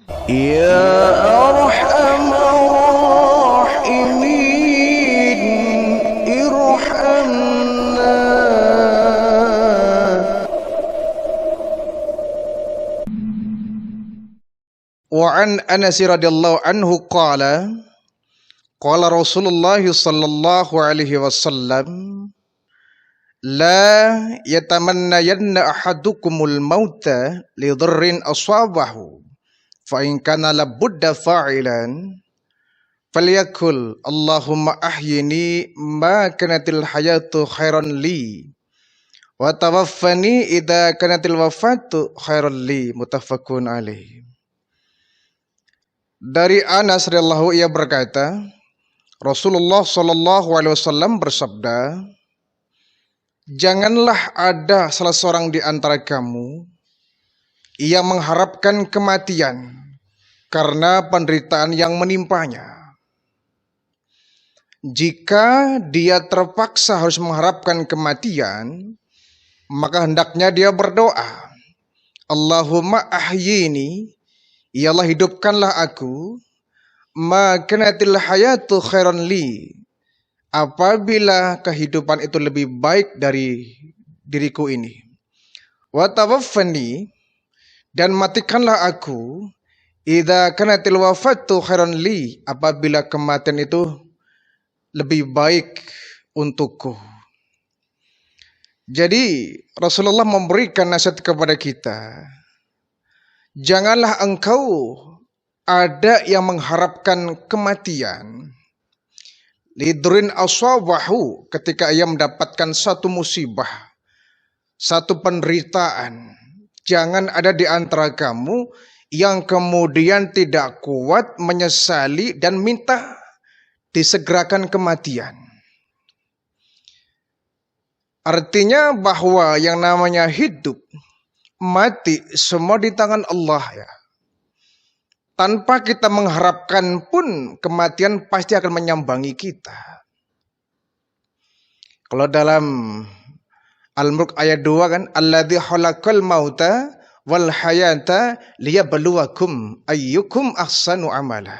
Ya Arhamar Rahimin, irhamna. Wa an Anas radhiyallahu anhu qala Rasulullah sallallahu alaihi wasallam, la yatamannayanna ahadukumul mauta li dharrin asabahu fa in kana labudda fa'ilan falyakul Allahumma ahyini ma kanatil hayatu khairan li wa tawaffani idza kanatil wafatu khairan li. Muttafaqun alaih. Dari Anas radhiyallahu ia berkata, Rasulullah sallallahu alaihi wasallam bersabda, janganlah ada salah seorang di antara kamu yang mengharapkan kematian karena penderitaan yang menimpanya. Jika dia terpaksa harus mengharapkan kematian, maka hendaknya dia berdoa, Allahumma ahyini, ya Allah hidupkanlah aku, ma kanatil hayatu khairan li, apabila kehidupan itu lebih baik dari diriku ini. Wa tawaffani, dan matikanlah aku, idza kanatil wafatu khairan li, apabila kematian itu lebih baik untukku. Jadi Rasulullah memberikan nasihat kepada kita, janganlah engkau ada yang mengharapkan kematian lidrin aswabahu, ketika ia mendapatkan satu musibah, satu penderitaan. Jangan ada di antara kamu yang kemudian tidak kuat menyesali dan minta disegerakan kematian. Artinya bahwa yang namanya hidup, mati, semua di tangan Allah ya. Tanpa kita mengharapkan pun kematian pasti akan menyambangi kita. Kalau dalam Al-Mulk ayat 2 kan, alladzi khalaqal mauta wal hayata liyabluwakum ayyukum ahsanu amala.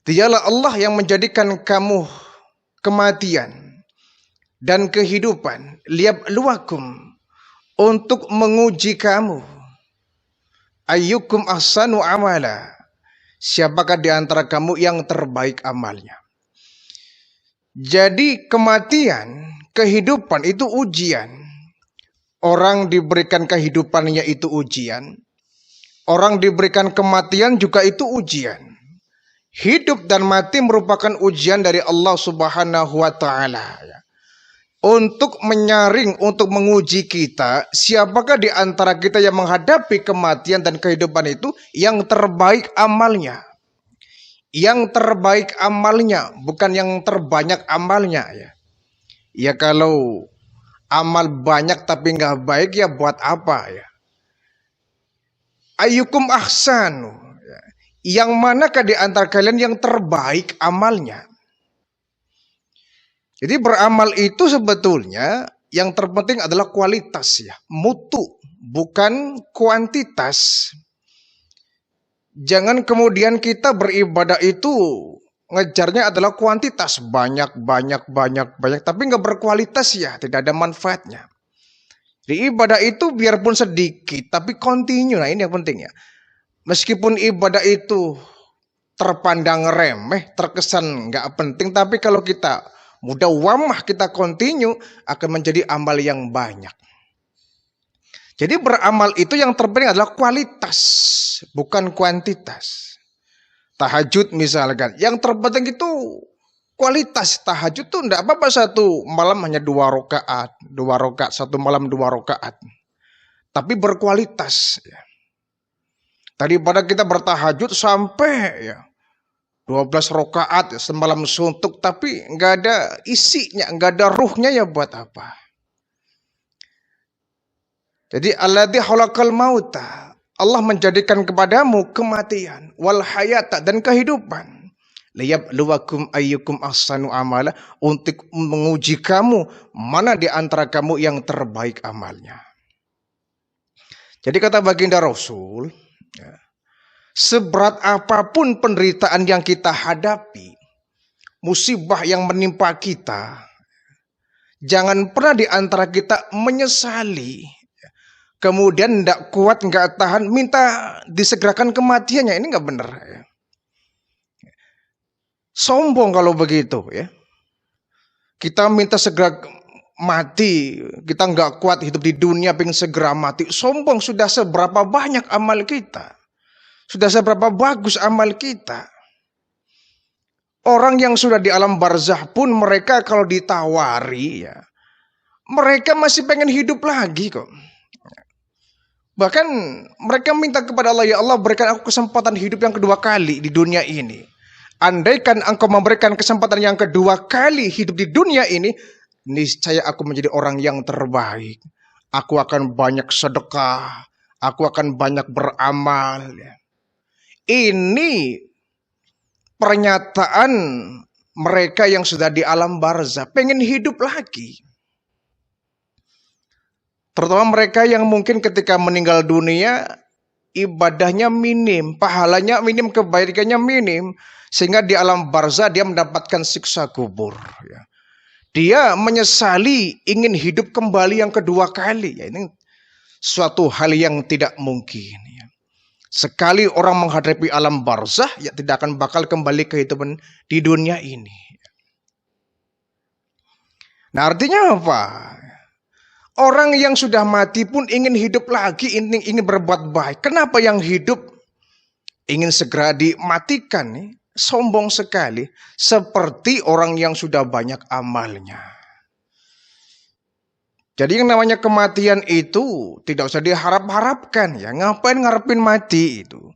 Dialah Allah yang menjadikan kamu kematian dan kehidupan, liyabluwakum, untuk menguji kamu, ayyukum ahsanu amala, siapakah di antara kamu yang terbaik amalnya. Jadi kematian, kehidupan itu ujian. Orang diberikan kehidupannya itu ujian, orang diberikan kematian juga itu ujian. Hidup dan mati merupakan ujian dari Allah Subhanahu wa taala ya, untuk menyaring, untuk menguji kita, siapakah di antara kita yang menghadapi kematian dan kehidupan itu yang terbaik amalnya. Yang terbaik amalnya, bukan yang terbanyak amalnya ya. Ya kalau amal banyak tapi nggak baik ya buat apa ya. Ayyukum ahsanu, yang manakah di antara kalian yang terbaik amalnya. Jadi beramal itu sebetulnya yang terpenting adalah kualitas ya, mutu, bukan kuantitas. Jangan kemudian kita beribadah itu ngejarnya adalah kuantitas, banyak, tapi nggak berkualitas ya, tidak ada manfaatnya. Di ibadah itu biarpun sedikit, tapi continue, nah ini yang penting ya. Meskipun ibadah itu terpandang remeh, terkesan nggak penting, tapi kalau kita mudah wamah, kita continue, akan menjadi amal yang banyak. Jadi beramal itu yang terpenting adalah kualitas, bukan kuantitas. Tahajud misalkan, yang terpenting itu kualitas. Tahajud tuh enggak apa-apa satu malam hanya 2 rakaat, satu malam 2 rakaat. Tapi berkualitas ya. Daripada kita bertahajud sampai ya 12 rakaat ya, semalam suntuk tapi enggak ada isinya, enggak ada ruhnya, ya buat apa? Jadi alladzi khalaqal mauta, Allah menjadikan kepadamu kematian, wal hayata, dan kehidupan, liyabluwakum ayyukum ahsanu amala, untuk menguji kamu mana di antara kamu yang terbaik amalnya. Jadi kata baginda Rasul, Seberat apapun penderitaan yang kita hadapi, musibah yang menimpa kita, jangan pernah di antara kita menyesali, kemudian tidak kuat, nggak tahan, minta disegerakan kematiannya. Ini nggak benar. Sombong kalau begitu ya. Kita minta segera mati, kita nggak kuat hidup di dunia, pengen segera mati. Sombong. Sudah seberapa banyak amal kita, sudah seberapa bagus amal kita. Orang yang sudah di alam barzah pun mereka kalau ditawari ya, mereka masih pengen hidup lagi kok. Bahkan mereka minta kepada Allah, ya Allah berikan aku kesempatan hidup yang kedua kali di dunia ini. Andaikan engkau memberikan kesempatan yang kedua kali hidup di dunia ini, niscaya aku menjadi orang yang terbaik. Aku akan banyak sedekah, aku akan banyak beramal. Ini pernyataan mereka yang sudah di alam barzah, pengen hidup lagi. Terutama mereka yang mungkin ketika meninggal dunia, ibadahnya minim, pahalanya minim, kebaikannya minim. Sehingga di alam barzah dia mendapatkan siksa kubur. Dia menyesali ingin hidup kembali yang kedua kali. Ini suatu hal yang tidak mungkin. Sekali orang menghadapi alam barzah, ya tidak akan bakal kembali ke kehidupan di dunia ini. Nah artinya apa? Orang yang sudah mati pun ingin hidup lagi, ingin berbuat baik. Kenapa yang hidup ingin segera dimatikan? Sombong sekali. Seperti orang yang sudah banyak amalnya. Jadi yang namanya kematian itu tidak usah diharap-harapkan ya. Ngapain ngarepin mati itu?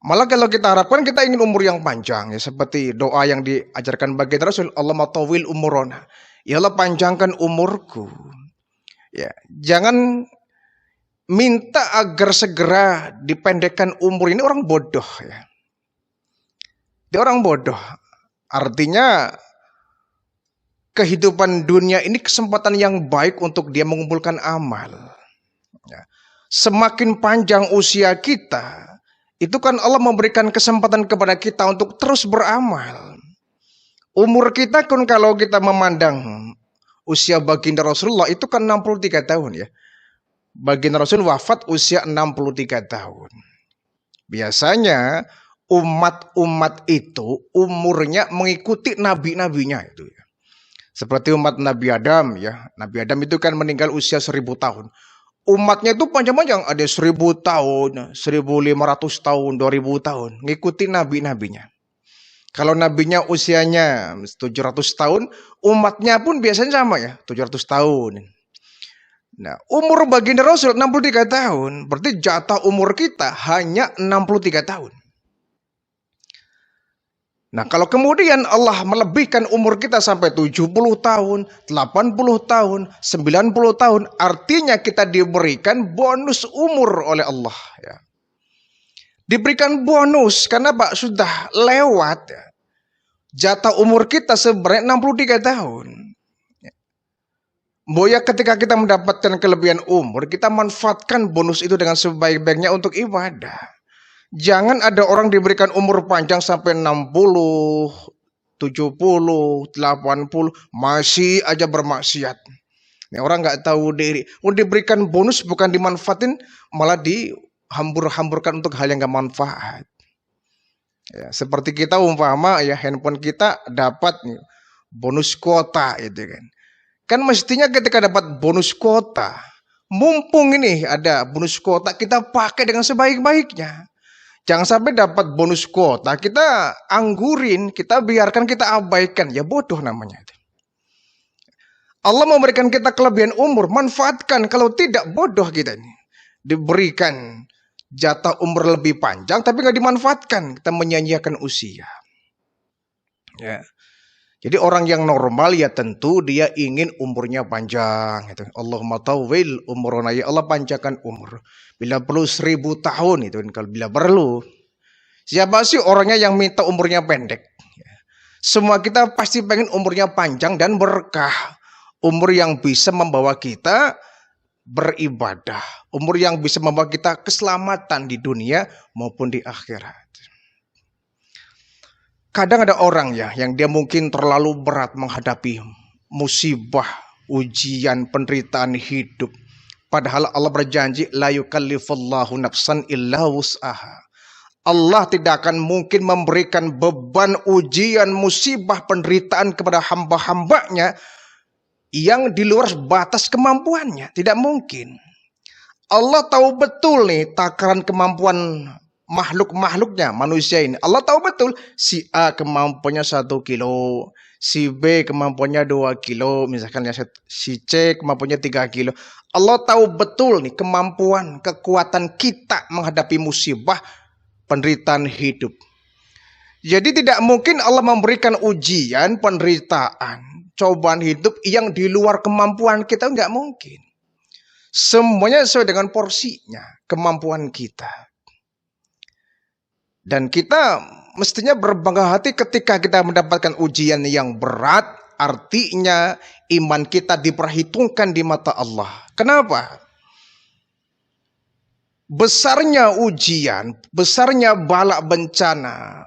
Malah kalau kita harapkan kita ingin umur yang panjang ya, seperti doa yang diajarkan baginda Rasul, Allahumma tawil umurona. Ya Allah panjangkan umurku. Ya, jangan minta agar segera dipendekkan umur. Ini orang bodoh ya. Dia orang bodoh. Artinya kehidupan dunia ini kesempatan yang baik untuk dia mengumpulkan amal. Ya. Semakin panjang usia kita, itu kan Allah memberikan kesempatan kepada kita untuk terus beramal. Umur kita kan kalau kita memandang usia baginda Rasulullah itu kan 63 tahun ya. Baginda Rasul wafat usia 63 tahun. Biasanya umat-umat itu umurnya mengikuti nabi-nabinya itu ya. Seperti umat Nabi Adam ya. Nabi Adam itu kan meninggal usia 1000 tahun. Umatnya itu panjang-panjang, ada 1000 tahun, 1500 tahun, 2000 tahun. Ngikuti nabi-nabinya. Kalau nabinya usianya 700 tahun, umatnya pun biasanya sama ya, 700 tahun. Nah, umur baginda Rasul 63 tahun, berarti jatah umur kita hanya 63 tahun. Nah, kalau kemudian Allah melebihkan umur kita sampai 70 tahun, 80 tahun, 90 tahun, artinya kita diberikan bonus umur oleh Allah. Ya. Diberikan bonus, karena Pak sudah lewat. Ya. Jatah umur kita sebenarnya 63 tahun. Ya. Boya ketika kita mendapatkan kelebihan umur, kita manfaatkan bonus itu dengan sebaik-baiknya untuk ibadah. Jangan ada orang diberikan umur panjang sampai 60, 70, 80, masih aja bermaksiat. Ini orang nggak tahu diri. Diberikan bonus bukan dimanfaatin, malah dihambur-hamburkan untuk hal yang nggak manfaat. Ya, seperti kita umpama ya handphone kita dapat bonus kuota itu kan. Kan mestinya ketika dapat bonus kuota, mumpung ini ada bonus kuota kita pakai dengan sebaik-baiknya. Jangan sampai dapat bonus kuota, kita anggurin, kita biarkan, kita abaikan. Ya bodoh namanya. Allah memberikan kita kelebihan umur, manfaatkan. Kalau tidak, bodoh kita ini. Diberikan jatah umur lebih panjang, tapi nggak dimanfaatkan. Kita menyanyiakan usia. Ya. Jadi orang yang normal ya tentu dia ingin umurnya panjang. Allahumma tawil umurona, ya Allah panjangkan umur. Bila perlu 1000 tahun itu kalau bila perlu. Siapa sih orangnya yang minta umurnya pendek? Semua kita pasti pengen umurnya panjang dan berkah. Umur yang bisa membawa kita beribadah, umur yang bisa membawa kita keselamatan di dunia maupun di akhirat. Kadang ada orang ya yang dia mungkin terlalu berat menghadapi musibah, ujian, penderitaan hidup. Padahal Allah berjanji la yukallifullahu nafsan illa wus'aha. Allah tidak akan mungkin memberikan beban, ujian, musibah, penderitaan kepada hamba-hambanya yang di luar batas kemampuannya. Tidak mungkin. Allah tahu betul nih takaran kemampuan makhluk-makhluknya, manusia ini. Allah tahu betul si A kemampuannya 1 kilo, si B kemampuannya 2 kilo, misalkan ya, si C kemampuannya 3 kilo. Allah tahu betul nih kemampuan, kekuatan kita menghadapi musibah, penderitaan hidup. Jadi tidak mungkin Allah memberikan ujian, penderitaan, cobaan hidup yang di luar kemampuan kita, nggak mungkin. Semuanya sesuai dengan porsinya, kemampuan kita. Dan kita mestinya berbangga hati ketika kita mendapatkan ujian yang berat, artinya iman kita diperhitungkan di mata Allah. Kenapa? Besarnya ujian, besarnya bala bencana,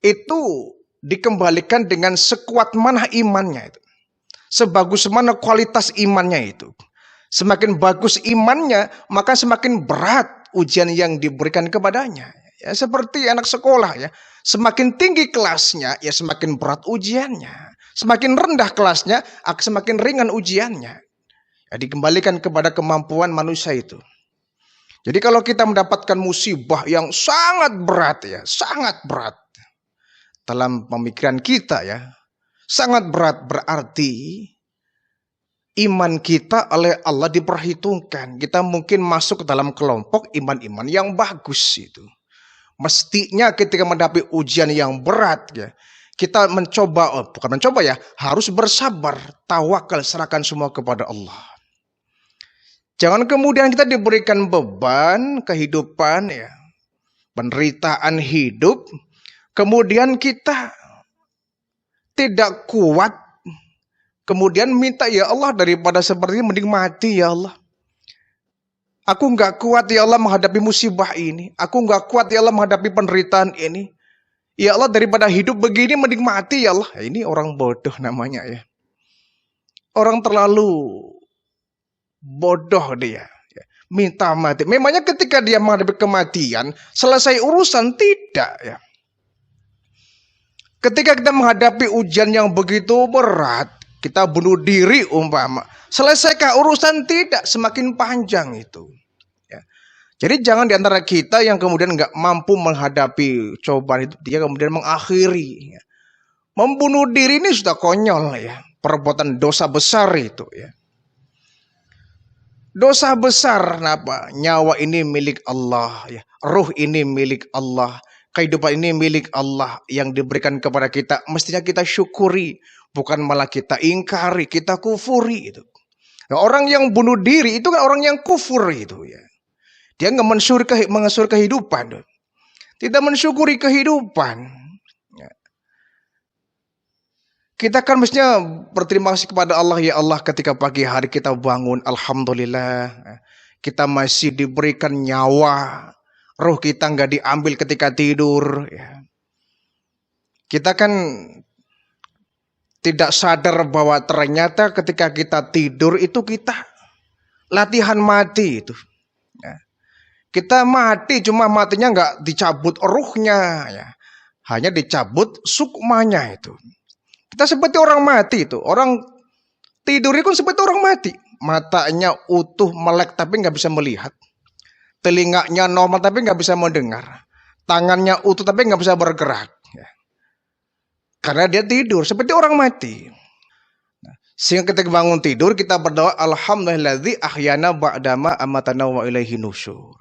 itu dikembalikan dengan sekuat mana imannya itu. Sebagus mana kualitas imannya itu. Semakin bagus imannya, maka semakin berat ujian yang diberikan kepadanya. Ya, seperti anak sekolah ya, semakin tinggi kelasnya ya semakin berat ujiannya, semakin rendah kelasnya semakin ringan ujiannya. Ya, dikembalikan kepada kemampuan manusia itu. Jadi kalau kita mendapatkan musibah yang sangat berat ya, sangat berat dalam pemikiran kita ya, sangat berat berarti iman kita oleh Allah diperhitungkan. Kita mungkin masuk ke dalam kelompok iman-iman yang bagus itu. Mestinya ketika menghadapi ujian yang berat ya, kita bukan mencoba ya, harus bersabar, tawakal, serahkan semua kepada Allah. Jangan kemudian kita diberikan beban kehidupan ya, penderitaan hidup, kemudian kita tidak kuat, kemudian minta ya Allah daripada seperti ini mending mati ya Allah. Aku nggak kuat ya Allah menghadapi musibah ini. Aku nggak kuat ya Allah menghadapi penderitaan ini. Ya Allah daripada hidup begini mending mati ya Allah. Ini orang bodoh namanya ya. Orang terlalu bodoh dia. Minta mati. Memangnya ketika dia menghadapi kematian selesai urusan? Tidak ya. Ketika kita menghadapi ujian yang begitu berat, kita bunuh diri umpama. Selesaikah urusan? Tidak, semakin panjang itu. Ya. Jadi jangan diantara kita yang kemudian nggak mampu menghadapi cobaan itu, dia kemudian mengakhiri. Ya. Membunuh diri ini sudah konyol ya, perbuatan dosa besar itu ya. Dosa besar, kenapa? Nyawa ini milik Allah, ya. Ruh ini milik Allah, kehidupan ini milik Allah yang diberikan kepada kita. Mestinya kita syukuri, bukan malah kita ingkari, kita kufuri itu. Nah, orang yang bunuh diri itu kan orang yang kufur itu ya. Dia nggak mensyukuri kehidupan, tidak mensyukuri kehidupan. Ya. Kita kan mestinya berterima kasih kepada Allah, ya Allah ketika pagi hari kita bangun, alhamdulillah kita masih diberikan nyawa, roh kita nggak diambil ketika tidur. Ya. Kita kan tidak sadar bahwa ternyata ketika kita tidur itu kita latihan mati itu. Ya. Kita mati, cuma matinya nggak dicabut ruhnya, ya. Hanya dicabut sukmanya itu. Kita seperti orang mati itu. Orang tidur itu seperti orang mati. Matanya utuh melek tapi nggak bisa melihat. Telinganya normal tapi nggak bisa mendengar. Tangannya utuh tapi nggak bisa bergerak. Ya. Karena dia tidur seperti orang mati. Sehingga ketika bangun tidur kita berdoa alhamdulilladzi ahyana ba'dama amatana wa ilaihi nusyur.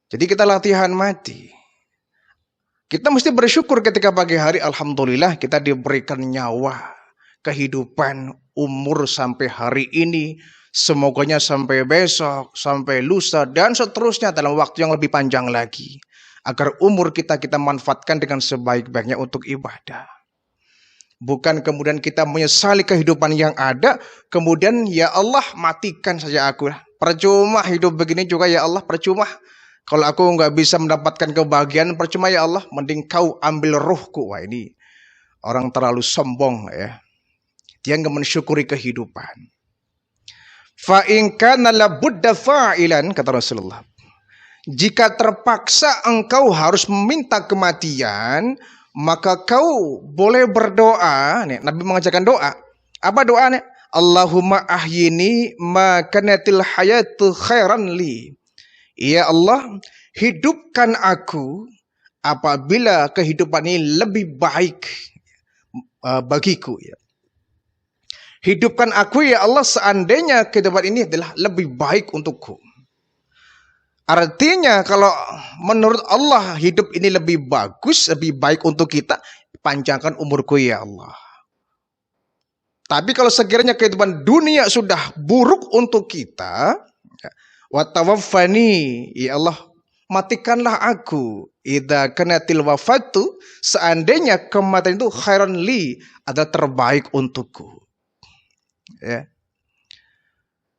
Jadi kita latihan mati. Kita mesti bersyukur ketika pagi hari, alhamdulillah kita diberikan nyawa, kehidupan, umur sampai hari ini, semoganya sampai besok, sampai lusa, dan seterusnya dalam waktu yang lebih panjang lagi. Agar umur kita manfaatkan dengan sebaik-baiknya untuk ibadah. Bukan kemudian kita menyesali kehidupan yang ada, kemudian ya Allah matikan saja aku. Percuma hidup begini juga ya Allah, percuma. Kalau aku nggak bisa mendapatkan kebahagiaan, percuma ya Allah, mending kau ambil ruhku. Wah, ini orang terlalu sombong ya. Dia nggak mensyukuri kehidupan. Fa in kana la budda fa'ilan, kata Rasulullah. Jika terpaksa engkau harus meminta kematian, maka kau boleh berdoa. Nih, Nabi mengajarkan doa. Apa doanya? Allahumma ahyini ma kanatil hayatu khairan li. Ya Allah, hidupkan aku apabila kehidupan ini lebih baik bagiku. Ya. Hidupkan aku ya Allah seandainya kehidupan ini adalah lebih baik untukku. Artinya kalau menurut Allah hidup ini lebih bagus, lebih baik untuk kita, panjangkan umurku ya Allah. Tapi kalau sekiranya kehidupan dunia sudah buruk untuk kita, wa tawaffani, ya Allah, matikanlah aku. Idza kanatil wafatu, seandainya kematian itu khairan li, ada terbaik untukku. Ya.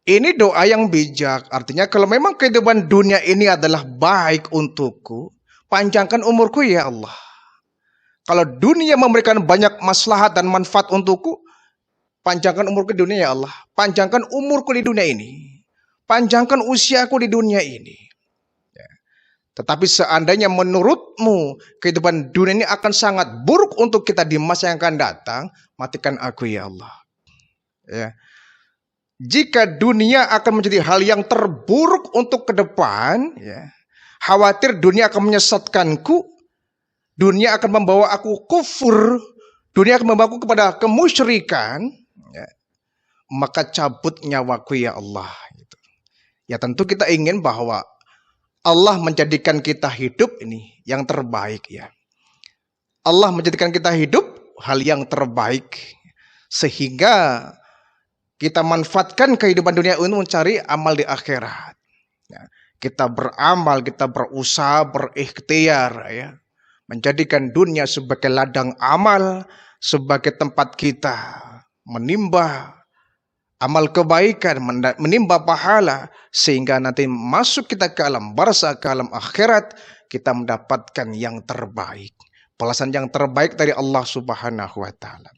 Ini doa yang bijak. Artinya kalau memang kehidupan dunia ini adalah baik untukku, panjangkan umurku ya Allah. Kalau dunia memberikan banyak maslahat dan manfaat untukku, panjangkan umurku di dunia ya Allah. Panjangkan umurku di dunia ini. Panjangkan usiaku di dunia ini. Ya. Tetapi seandainya menurutmu kehidupan dunia ini akan sangat buruk untuk kita di masa yang akan datang, matikan aku ya Allah. Ya. Jika dunia akan menjadi hal yang terburuk untuk ke depan, ya, khawatir dunia akan menyesatkanku, dunia akan membawa aku kufur, dunia akan membawa aku kepada kemusyrikan, ya, maka cabut nyawaku ya Allah. Ya tentu kita ingin bahwa Allah menjadikan kita hidup ini yang terbaik ya. Allah menjadikan kita hidup hal yang terbaik sehingga kita manfaatkan kehidupan dunia ini mencari amal di akhirat. Ya, kita beramal, kita berusaha, berikhtiar, ya, menjadikan dunia sebagai ladang amal, sebagai tempat kita menimba amal kebaikan, menimba pahala, sehingga nanti masuk kita ke alam barzakh, ke alam akhirat, kita mendapatkan yang terbaik. Balasan yang terbaik dari Allah Subhanahu wa Ta'ala.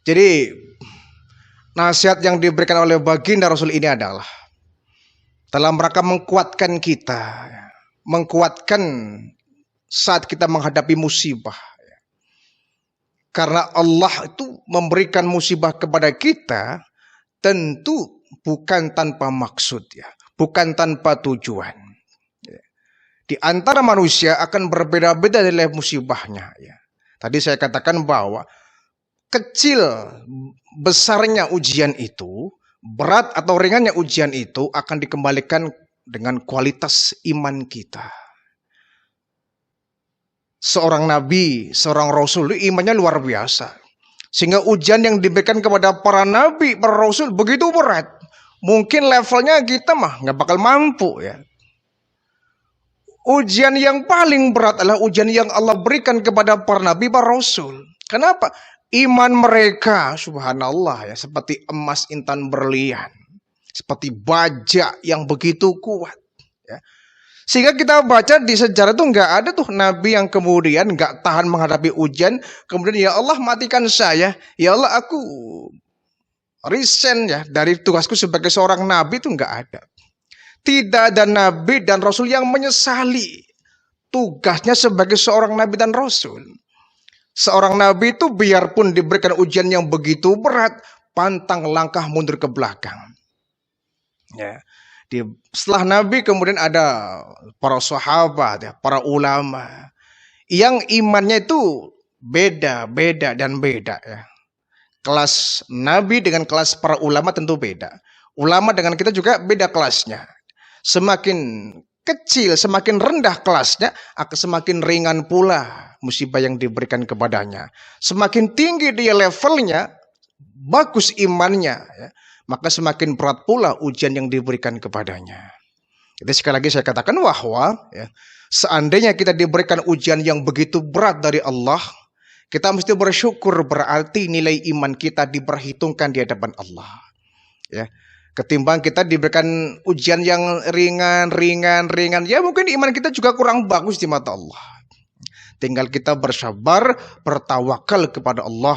Jadi nasihat yang diberikan oleh baginda Rasul ini adalah dalam rangka menguatkan kita, menguatkan saat kita menghadapi musibah. Karena Allah itu memberikan musibah kepada kita tentu bukan tanpa maksud ya, bukan tanpa tujuan. Di antara manusia akan berbeda-beda nilai musibahnya ya. Tadi saya katakan bahwa kecil besarnya ujian itu, berat atau ringannya ujian itu akan dikembalikan dengan kualitas iman kita. Seorang nabi, seorang rasul, imannya luar biasa. Sehingga ujian yang diberikan kepada para nabi, para rasul begitu berat. Mungkin levelnya kita mah nggak bakal mampu ya. Ujian yang paling berat adalah ujian yang Allah berikan kepada para nabi, para rasul. Kenapa? Iman mereka, subhanallah ya, seperti emas intan berlian, seperti baja yang begitu kuat. Ya. Sehingga kita baca di sejarah itu nggak ada tuh nabi yang kemudian nggak tahan menghadapi ujian, kemudian ya Allah matikan saya, ya Allah aku resign ya dari tugasku sebagai seorang nabi, itu nggak ada. Tidak ada nabi dan rasul yang menyesali tugasnya sebagai seorang nabi dan rasul. Seorang nabi itu biarpun diberikan ujian yang begitu berat, pantang langkah mundur ke belakang. Ya. Setelah nabi kemudian ada para sahabat, ya, para ulama yang imannya itu beda ya. Kelas nabi dengan kelas para ulama tentu beda. Ulama dengan kita juga beda kelasnya. Semakin kecil, semakin rendah kelasnya, akan semakin ringan pula musibah yang diberikan kepadanya. Semakin tinggi dia levelnya, bagus imannya, ya, maka semakin berat pula ujian yang diberikan kepadanya. Jadi sekali lagi saya katakan bahwa ya, seandainya kita diberikan ujian yang begitu berat dari Allah, Kita mesti bersyukur, berarti nilai iman kita diperhitungkan di hadapan Allah. Ya. Ketimbang kita diberikan ujian yang ringan. Ya mungkin iman kita juga kurang bagus di mata Allah. Tinggal kita bersabar, bertawakal kepada Allah